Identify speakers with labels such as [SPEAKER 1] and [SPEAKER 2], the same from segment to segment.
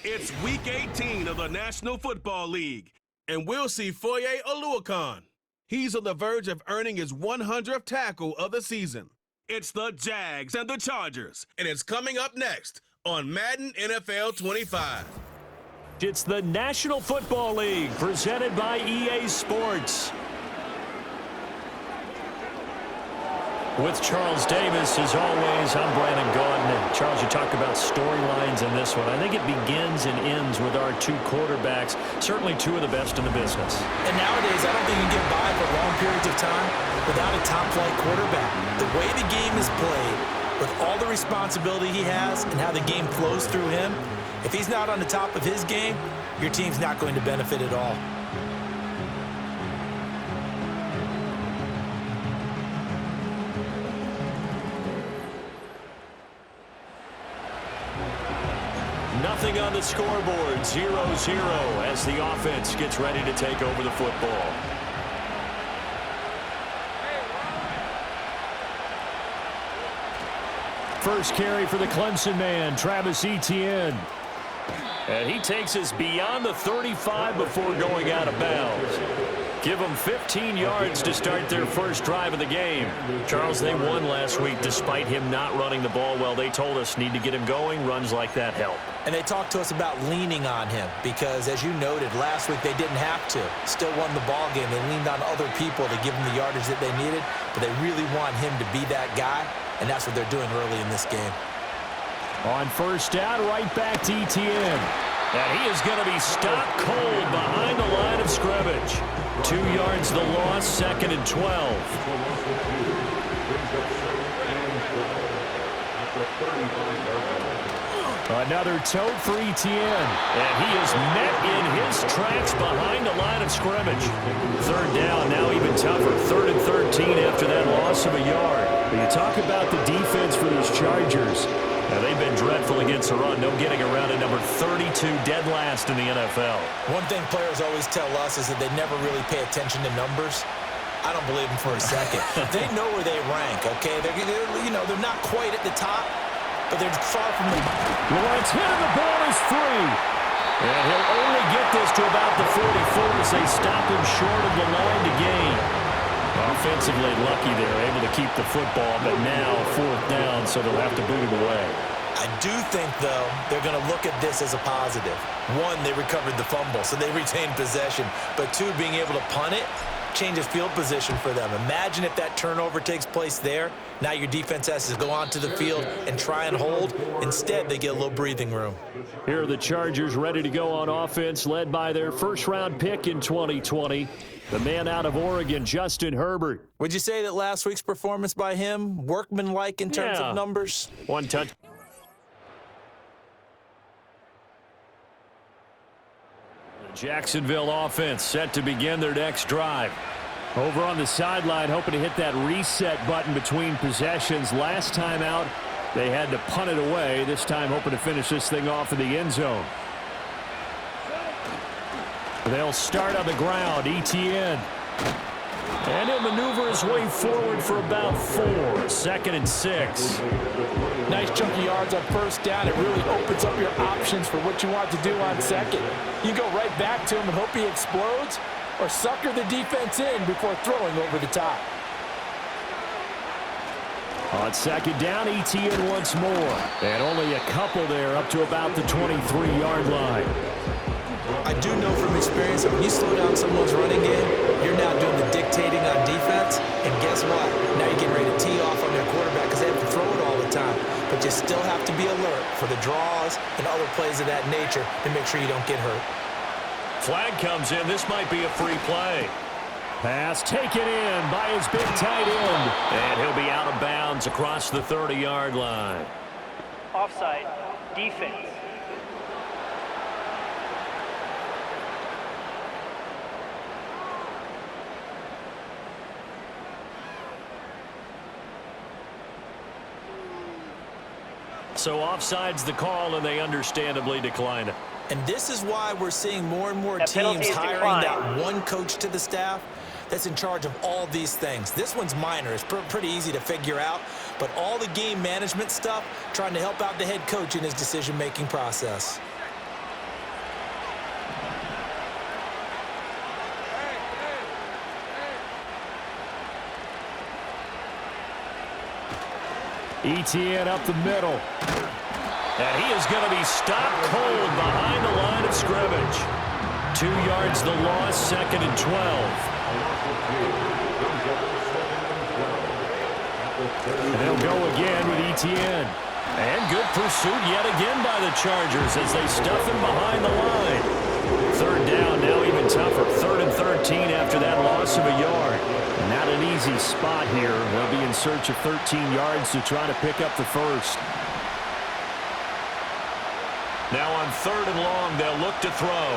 [SPEAKER 1] It's Week 18 of the National Football League, and we'll see Foye Oluokun. He's on the verge of earning his 100th tackle of the season. It's the Jags and the Chargers, and it's coming up next on Madden NFL 25.
[SPEAKER 2] It's the National Football League presented by EA Sports. With Charles Davis, as always, I'm Brandon Gaudin. And Charles, you talk about storylines in this one. I think it begins and ends with our two quarterbacks, certainly two of the best in the business.
[SPEAKER 3] And nowadays, I don't think you can get by for long periods of time without a top-flight quarterback. The way the game is played, with all the responsibility he has and how the game flows through him, if he's not on the top of his game, your team's not going to benefit at all.
[SPEAKER 2] Nothing on the scoreboard, 0-0 as the offense gets ready to take over the football. First carry for the Clemson man, Travis Etienne. And he takes us beyond the 35 before going out of bounds. Give them 15 yards to start their first drive of the game. Charles, they won last week despite him not running the ball well. They told us need to get him going. Runs like that help.
[SPEAKER 3] And they talked to us about leaning on him because, as you noted, last week they didn't have to. Still won the ball game. They leaned on other people to give them the yardage that they needed, but they really want him to be that guy, and that's what they're doing early in this game.
[SPEAKER 2] On first down, right back to Etienne. And he is going to be stopped cold behind the line of scrimmage. 2 yards the loss, 2nd and 12. Another tote for Etienne. And he is met in his tracks behind the line of scrimmage. Third down, now even tougher. 3rd and 13 after that loss of a yard. When you talk about the defense for these Chargers, now, they've been dreadful against the run. No getting around at number 32, dead last in the NFL.
[SPEAKER 3] One thing players always tell us is that they never really pay attention to numbers. I don't believe them for a second. They know where they rank, okay? They're not quite at the top, but they're far from the bottom.
[SPEAKER 2] Lawrence hit and the ball is free. And he'll only get this to about the 44 as they stop him short of the line to gain. Offensively lucky they're able to keep the football, but now 4th down, so they'll have to boot it away.
[SPEAKER 3] I do think, though, they're going to look at this as a positive. One, they recovered the fumble, so they retained possession. But two, being able to punt it changes field position for them. Imagine if that turnover takes place there. Now your defense has to go onto the field and try and hold. Instead, they get a little breathing room.
[SPEAKER 2] Here are the Chargers ready to go on offense, led by their first-round pick in 2020. The man out of Oregon, Justin Herbert.
[SPEAKER 3] Would you say that last week's performance by him, workmanlike in terms of numbers?
[SPEAKER 2] One touch. The Jacksonville offense set to begin their next drive. Over on the sideline, hoping to hit that reset button between possessions. Last time out, they had to punt it away. This time, hoping to finish this thing off in the end zone. They'll start on the ground. Etienne. And he'll maneuver his way forward for about 4. 2nd and 6.
[SPEAKER 3] Nice chunky yards on first down. It really opens up your options for what you want to do on second. You go right back to him and hope he explodes, or sucker the defense in before throwing over the top.
[SPEAKER 2] On 2nd down, Etienne once more. And only a couple there up to about the 23-yard line.
[SPEAKER 3] I do know from experience that when you slow down someone's running game, you're now doing the dictating on defense. And guess what? Now you're getting ready to tee off on their quarterback because they have to throw it all the time. But you still have to be alert for the draws and other plays of that nature to make sure you don't get hurt.
[SPEAKER 2] Flag comes in. This might be a free play. Pass taken in by his big tight end. And he'll be out of bounds across the 30-yard line.
[SPEAKER 4] Offside, defense.
[SPEAKER 2] So offside's the call, and they understandably decline it.
[SPEAKER 3] And this is why we're seeing more and more teams hiring that one coach to the staff that's in charge of all these things. This one's minor. It's pretty easy to figure out. But all the game management stuff, trying to help out the head coach in his decision-making process.
[SPEAKER 2] ETN up the middle. And he is going to be stopped cold behind the line of scrimmage. 2 yards the loss, 2nd and 12. And they'll go again with ETN. And good pursuit yet again by the Chargers as they stuff him behind the line. 3rd down, now even tougher. 3rd and 13 after that loss of a yard. Not an easy spot here. They'll be in search of 13 yards to try to pick up the first. Now on 3rd and long, they'll look to throw.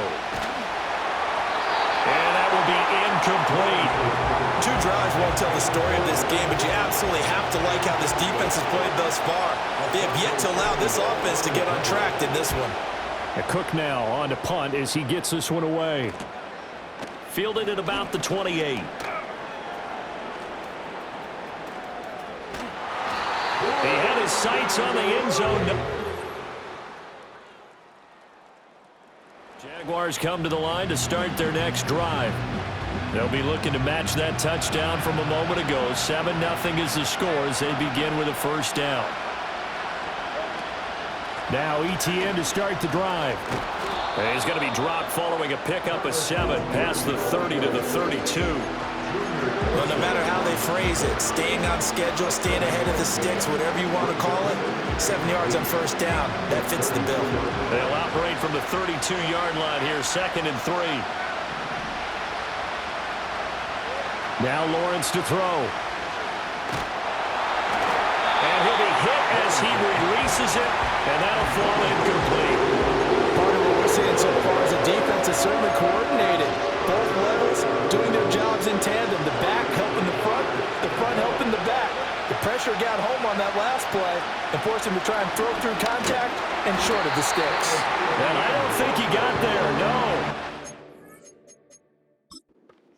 [SPEAKER 2] And that will be incomplete.
[SPEAKER 3] 2 drives won't tell the story of this game, but you absolutely have to like how this defense has played thus far. They have yet to allow this offense to get on track in this one.
[SPEAKER 2] Cook now on to punt as he gets this one away. Fielded at about the 28. He had his sights on the end zone. Jaguars come to the line to start their next drive. They'll be looking to match that touchdown from a moment ago. 7-0 is the score as they begin with a first down. Now ETN to start the drive. And he's going to be dropped following a pickup of 7 past the 30 to the 32.
[SPEAKER 3] Well, no matter how they phrase it, staying on schedule, staying ahead of the sticks, whatever you want to call it, 7 yards on first down, that fits the bill.
[SPEAKER 2] They'll operate from the 32-yard line here, 2nd and 3. Now Lawrence to throw. And he'll be hit as he releases it, and that'll fall incomplete.
[SPEAKER 3] Part of what we're seeing so far is the defense is certainly coordinated. Both levels doing their jobs in tandem. The back helping the front helping the back. The pressure got home on that last play and forced him to try and throw through contact and short of the sticks.
[SPEAKER 2] And I don't think he got there, no.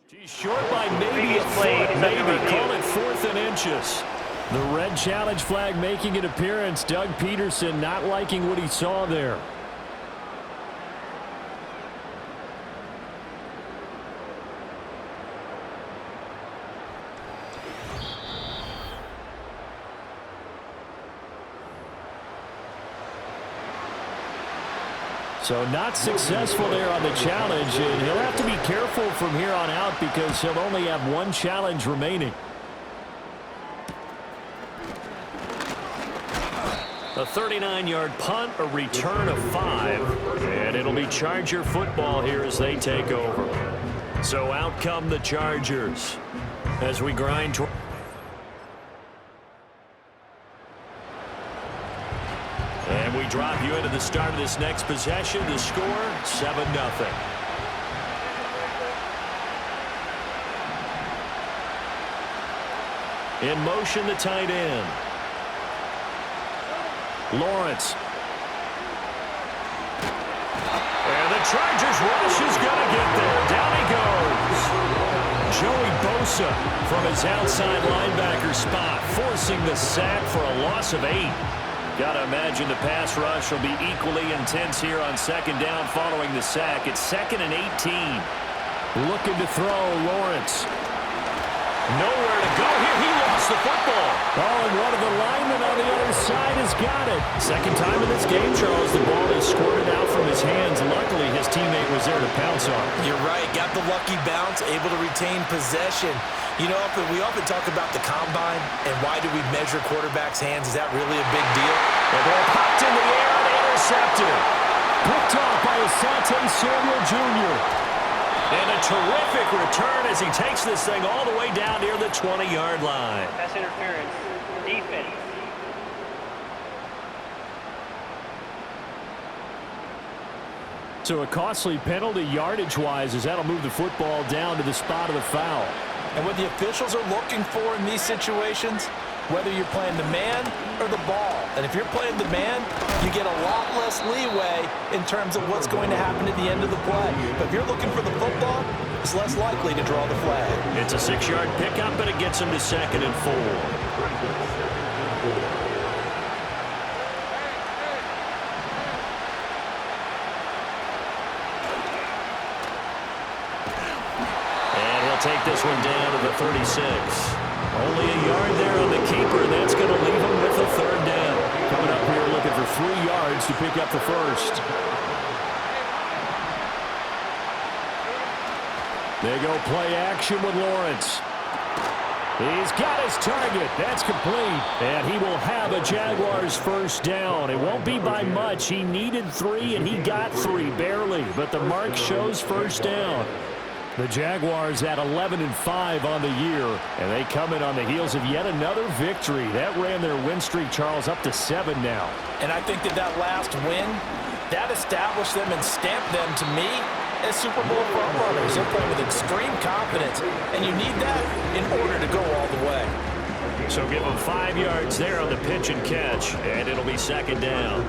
[SPEAKER 2] He's short by maybe a foot, maybe. Call it 4th and inches. The red challenge flag making an appearance. Doug Peterson not liking what he saw there. So not successful there on the challenge, and he'll have to be careful from here on out because he'll only have 1 challenge remaining. A 39-yard punt, a return of 5, and it'll be Charger football here as they take over. So out come the Chargers as we grind toward. And we drop you into the start of this next possession. The score, 7-0. In motion, the tight end. Lawrence. And the Chargers rush is going to get there. Down he goes. Joey Bosa from his outside linebacker spot, forcing the sack for a loss of 8. Got to imagine the pass rush will be equally intense here on 2nd down following the sack. It's 2nd and 18. Looking to throw, Lawrence. Nowhere to go here. He lost the football. Oh, and one of the linemen on the other side has got it. 2nd time in this game, Charles, the ball is squirted out from his hands. Luckily, his teammate was there to pounce on.
[SPEAKER 3] You're right. Got the lucky bounce, able to retain possession. You know, we often talk about the combine and why do we measure quarterbacks' hands. Is that really a big deal?
[SPEAKER 2] The ball popped in the air and intercepted. Picked off by Asante Samuel Jr. And a terrific return as he takes this thing all the way down near the 20-yard line.
[SPEAKER 4] Pass interference. Defense.
[SPEAKER 2] So a costly penalty yardage-wise as that'll move the football down to the spot of the foul.
[SPEAKER 3] And what the officials are looking for in these situations, whether you're playing the man or the ball. And if you're playing the man, you get a lot less leeway in terms of what's going to happen at the end of the play. But if you're looking for the football, it's less likely to draw the flag.
[SPEAKER 2] It's a 6-yard pickup, but it gets him to 2nd and 4. Take this one down to the 36. Only a yard there on the keeper, and that's going to leave him with a third down. Coming up here looking for 3 yards to pick up the first. They go play action with Lawrence. He's got his target. That's complete. And he will have a Jaguars first down. It won't be by much. He needed 3, and he got 3, barely. But the mark shows first down. The Jaguars at 11-5 on the year, and they come in on the heels of yet another victory. That ran their win streak, Charles, up to 7 now.
[SPEAKER 3] And I think that last win, that established them and stamped them, to me, as Super Bowl front runners. They're playing with extreme confidence, and you need that in order to go all the way.
[SPEAKER 2] So give them 5 yards there on the pitch and catch, and it'll be second down.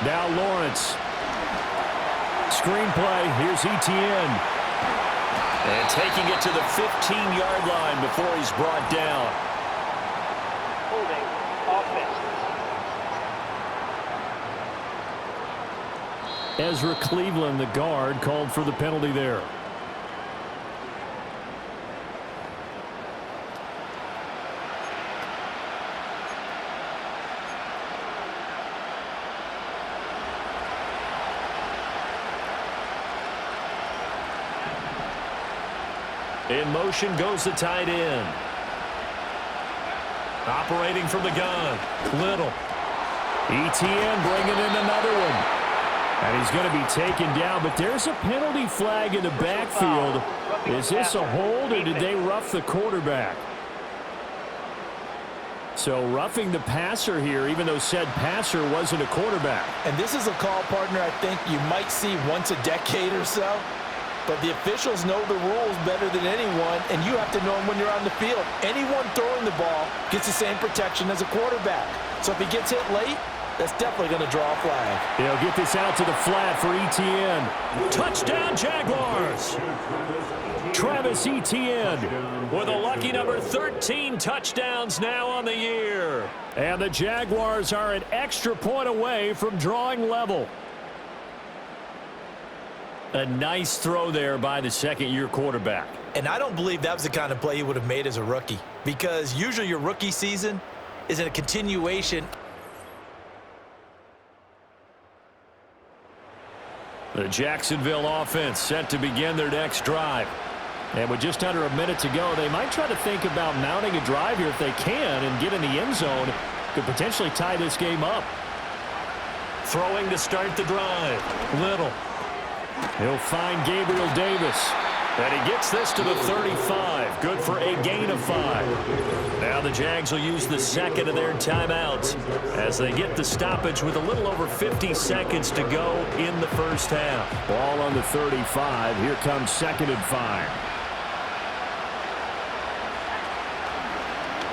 [SPEAKER 2] Now Lawrence. Screenplay. Here's Etienne. And taking it to the 15-yard line before he's brought down.
[SPEAKER 4] Holding offense.
[SPEAKER 2] Ezra Cleveland, the guard, called for the penalty there. In motion goes the tight end. Operating from the gun. Little. Etienne bringing in another one. And he's going to be taken down, but there's a penalty flag in the backfield. Is this a hold, or did they rough the quarterback? So roughing the passer here, even though said passer wasn't a quarterback.
[SPEAKER 3] And this is a call, partner, I think you might see once a decade or so. But the officials know the rules better than anyone, and you have to know them when you're on the field. Anyone throwing the ball gets the same protection as a quarterback. So if he gets hit late, that's definitely going to draw a flag.
[SPEAKER 2] They'll get this out to the flat for Etienne. Touchdown, Jaguars! Travis Etienne with a lucky number 13 touchdowns now on the year. And the Jaguars are an extra point away from drawing level. A nice throw there by the second-year quarterback.
[SPEAKER 3] And I don't believe that was the kind of play he would have made as a rookie, because usually your rookie season is in a continuation.
[SPEAKER 2] The Jacksonville offense set to begin their next drive. And with just under a minute to go, they might try to think about mounting a drive here if they can and get in the end zone. Could potentially tie this game up. Throwing to start the drive. Little. He'll find Gabriel Davis. And he gets this to the 35. Good for a gain of 5. Now the Jags will use the second of their timeouts as they get the stoppage with a little over 50 seconds to go in the first half. Ball on the 35. Here comes 2nd and 5.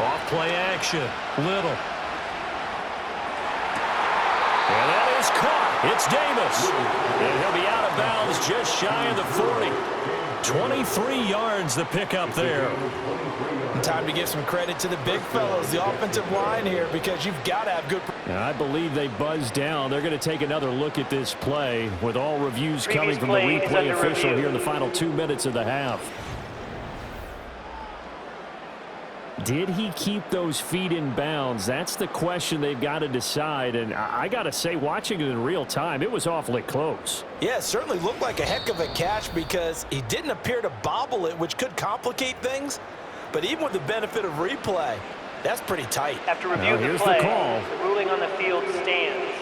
[SPEAKER 2] Off play action. Little. And that is caught. It's Davis. And he'll be out of bounds just shy of the 40. 23 yards the pickup there.
[SPEAKER 3] Time to give some credit to the big fellows, the offensive line here, because you've got to have good.
[SPEAKER 2] And I believe they buzzed down. They're going to take another look at this play with all reviews coming from the replay official here in the final 2 minutes of the half. Did he keep those feet in bounds? That's the question they've got to decide. And I got to say, watching it in real time, it was awfully close.
[SPEAKER 3] Yeah, it certainly looked like a heck of a catch because he didn't appear to bobble it, which could complicate things. But even with the benefit of replay, that's pretty tight.
[SPEAKER 4] After review of the play, the ruling on the field stands.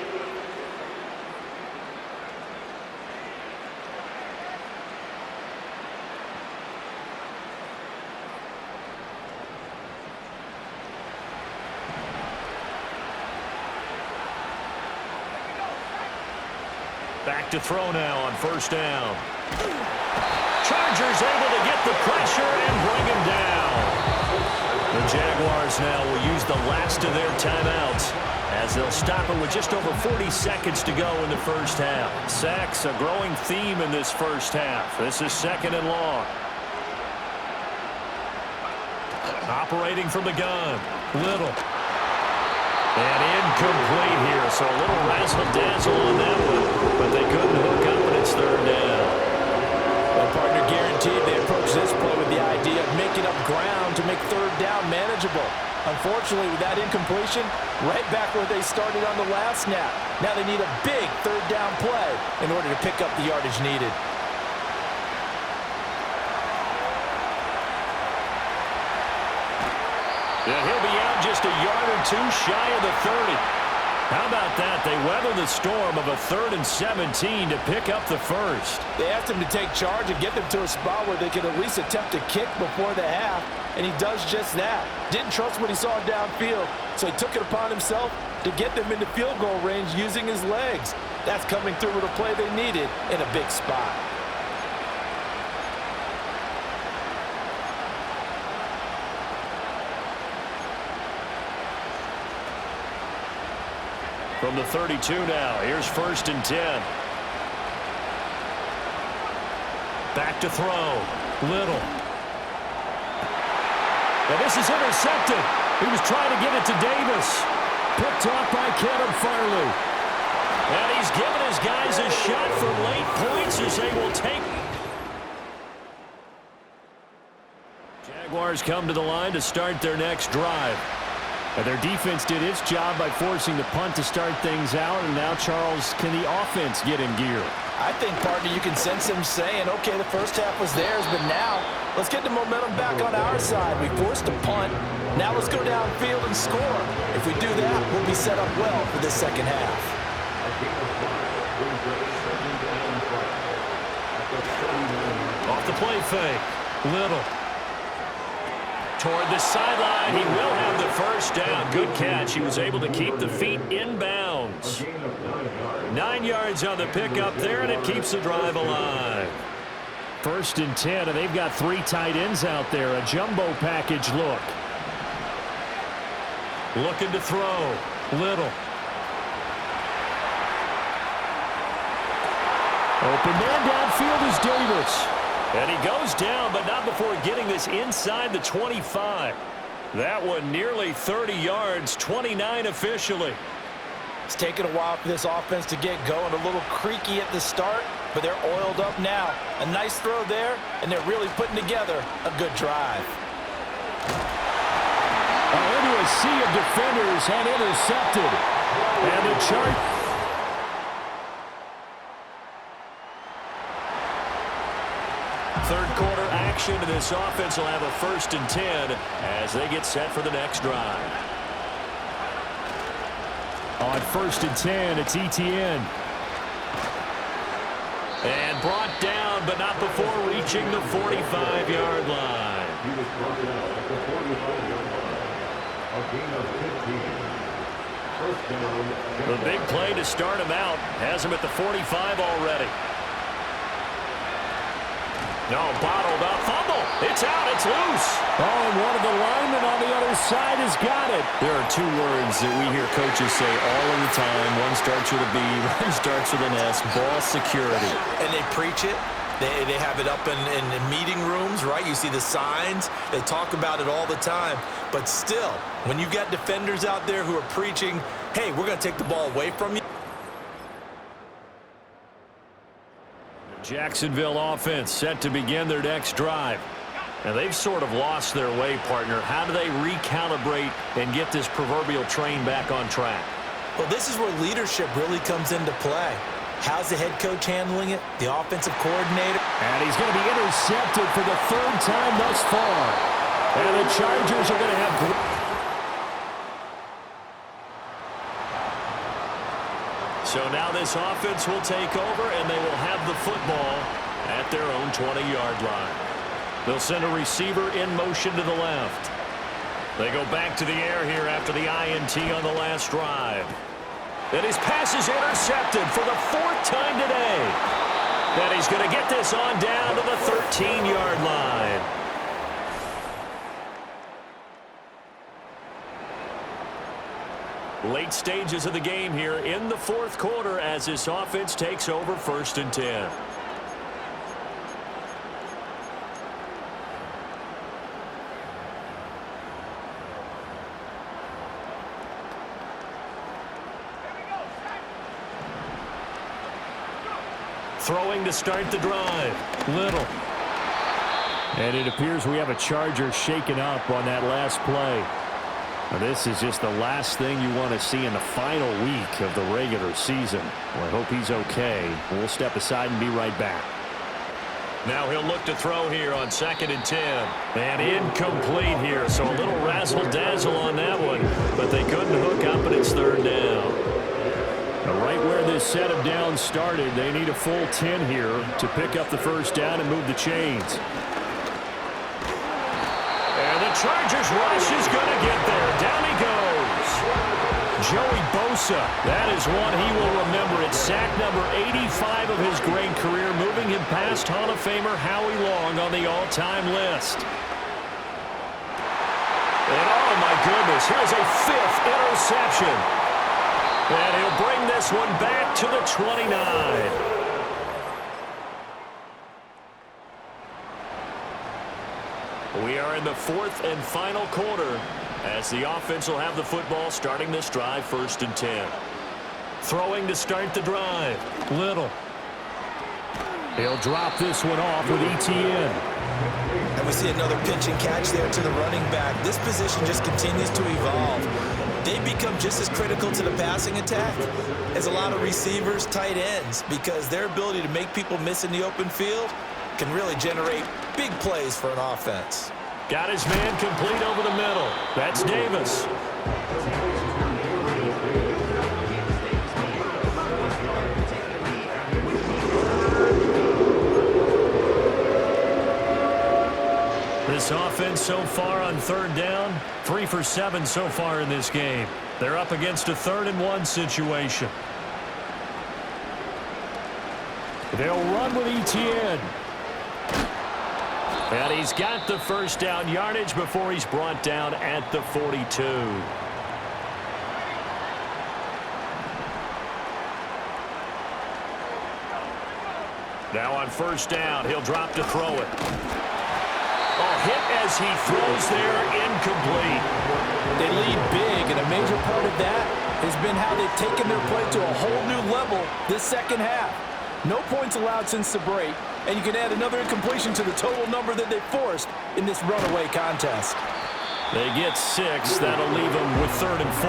[SPEAKER 2] Back to throw now on first down. Chargers able to get the pressure and bring him down. The Jaguars now will use the last of their timeouts as they'll stop it with just over 40 seconds to go in the first half. Sacks, a growing theme in this first half. This is 2nd and long. Operating from the gun. Little. And incomplete here, so a little razzle-dazzle on that one, but they couldn't hook up, and it's third down.
[SPEAKER 3] Well, partner, guaranteed they approach this play with the idea of making up ground to make third down manageable. Unfortunately, with that incompletion, right back where they started on the last snap. Now they need a big third down play in order to pick up the yardage needed.
[SPEAKER 2] Yeah, he'll be out just a yard or two shy of the 30. How about that? They weather the storm of a 3rd and 17 to pick up the first.
[SPEAKER 3] They asked him to take charge and get them to a spot where they could at least attempt to kick before the half, and he does just that. Didn't trust what he saw downfield, so he took it upon himself to get them into field goal range using his legs. That's coming through with a play they needed in a big spot.
[SPEAKER 2] From the 32 now, here's 1st and 10. Back to throw. Little. And this is intercepted. He was trying to get it to Davis. Picked off by Caleb Farley. And he's giving his guys a shot for late points as they will take. Jaguars come to the line to start their next drive. And their defense did its job by forcing the punt to start things out. And now, Charles, can the offense get in gear?
[SPEAKER 3] I think, partner, you can sense him saying, okay, the first half was theirs, but now let's get the momentum back on our side. We forced a punt. Now let's go downfield and score. If we do that, we'll be set up well for the second half.
[SPEAKER 2] Off the play fake. Little. Toward the sideline. He will have the first down. Good catch. He was able to keep the feet in bounds. 9 yards on the pickup there, and it keeps the drive alive. 1st and 10, and they've got 3 tight ends out there. A jumbo package look. Looking to throw. Little. Open man downfield is Davis. And he goes down, but not before getting this inside the 25. That one nearly 30 yards, 29 officially.
[SPEAKER 3] It's taken a while for this offense to get going. A little creaky at the start, but they're oiled up now. A nice throw there, and they're really putting together a good drive.
[SPEAKER 2] Into a sea of defenders and intercepted. And the chart. Third quarter action, and this offense will have a 1st and 10 as they get set for the next drive. On 1st and 10, it's Etienne. And brought down, but not before reaching the 45-yard line.
[SPEAKER 5] He was brought down at the 45-yard line. A gain of 15. First down.
[SPEAKER 2] The big play to start him out has him at the 45 already. No, bottled up. Fumble. It's out. It's loose. Oh, and one of the linemen on the other side has got it. There are 2 words that we hear coaches say all of the time. One starts with a B, one starts with an S. Ball security.
[SPEAKER 3] And they preach it. They have it up in meeting rooms, right? You see the signs. They talk about it all the time. But still, when you've got defenders out there who are preaching, hey, we're going to take the ball away from you.
[SPEAKER 2] Jacksonville offense set to begin their next drive. And they've sort of lost their way, partner. How do they recalibrate and get this proverbial train back on track?
[SPEAKER 3] Well, this is where leadership really comes into play. How's the head coach handling it? The offensive coordinator?
[SPEAKER 2] And he's going to be intercepted for the 3rd time thus far. And the Chargers are going to have... So now this offense will take over, and they will have the football at their own 20-yard line. They'll send a receiver in motion to the left. They go back to the air here after the INT on the last drive. And his pass is intercepted for the 4th time today. And he's going to get this on down to the 13-yard line. Late stages of the game here in the 4th quarter as this offense takes over 1st and 10. Throwing to start the drive. Little. And it appears we have a Charger shaken up on that last play. Now, this is just the last thing you want to see in the final week of the regular season. Well, I hope he's okay. We'll step aside and be right back. Now he'll look to throw here on 2nd and 10. And incomplete here, so a little razzle-dazzle on that one. But they couldn't hook up, and it's 3rd down. Now, right where this set of downs started, they need a full 10 here to pick up the 1st down and move the chains. And the Chargers rush is going to get there. Down he goes. Joey Bosa, that is one he will remember. It's sack number 85 of his great career, moving him past Hall of Famer Howie Long on the all-time list. And oh my goodness, here's a 5th interception. And he'll bring this one back to the 29. We are in the 4th and final quarter as the offense will have the football starting this drive, 1st and 10. Throwing to start the drive. Little. He'll drop this one off with ETN.
[SPEAKER 3] And we see another pitch and catch there to the running back. This position just continues to evolve. They become just as critical to the passing attack as a lot of receivers, tight ends, because their ability to make people miss in the open field can really generate big plays for an offense.
[SPEAKER 2] Got his man complete over the middle. That's Davis. This offense so far on 3rd down, 3 for 7 so far in this game. They're up against a 3rd and 1 situation. They'll run with ETN. And he's got the 1st down yardage before he's brought down at the 42. Now on 1st down, he'll drop to throw it. Hit as he throws there, incomplete.
[SPEAKER 6] They lead big, and a major part of that has been how they've taken their play to a whole new level this 2nd half. No points allowed since the break, and you can add another incompletion to the total number that they forced in this runaway contest.
[SPEAKER 2] They get 6. That'll leave them with 3rd and 4.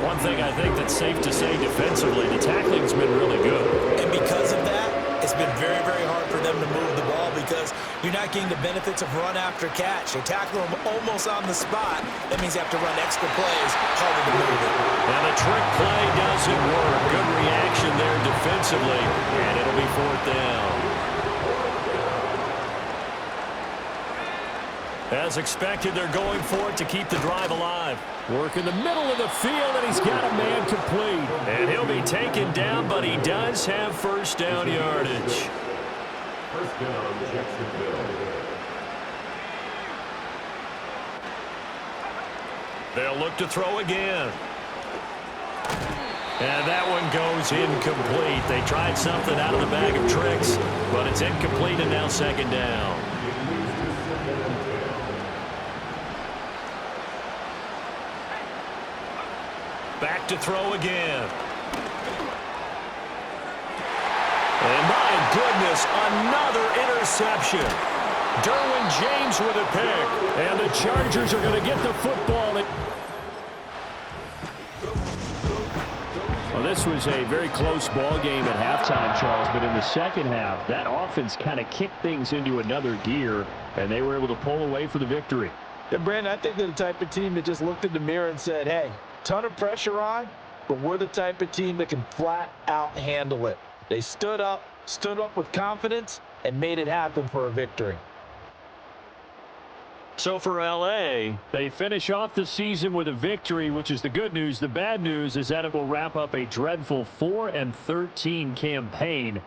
[SPEAKER 2] One thing I think that's safe to say defensively, the tackling's been really good.
[SPEAKER 3] And because of that, it's been very, very hard for them to move the ball because you're not getting the benefits of run after catch. They tackle them almost on the spot. That means they have to run extra plays, harder to move it.
[SPEAKER 2] And the trick play doesn't work. Good reaction there defensively, and it'll be 4th down. As expected, they're going for it to keep the drive alive. Work in the middle of the field, and he's got a man complete. And he'll be taken down, but he does have 1st down yardage.
[SPEAKER 5] 1st down, Jacksonville.
[SPEAKER 2] They'll look to throw again. And that one goes incomplete. They tried something out of the bag of tricks, but it's incomplete, and now 2nd down. Back to throw again. And my goodness, another interception. Derwin James with a pick. And the Chargers are going to get the football. Well, this was a very close ball game at halftime, Charles, but in the 2nd half, that offense kind of kicked things into another gear, and they were able to pull away for the victory.
[SPEAKER 6] Yeah, Brandon, I think they're the type of team that just looked in the mirror and said, hey, ton of pressure on, but we're the type of team that can flat out handle it. They stood up with confidence, and made it happen for a victory.
[SPEAKER 2] So for L.A., they finish off the season with a victory, which is the good news. The bad news is that it will wrap up a dreadful 4-13 campaign.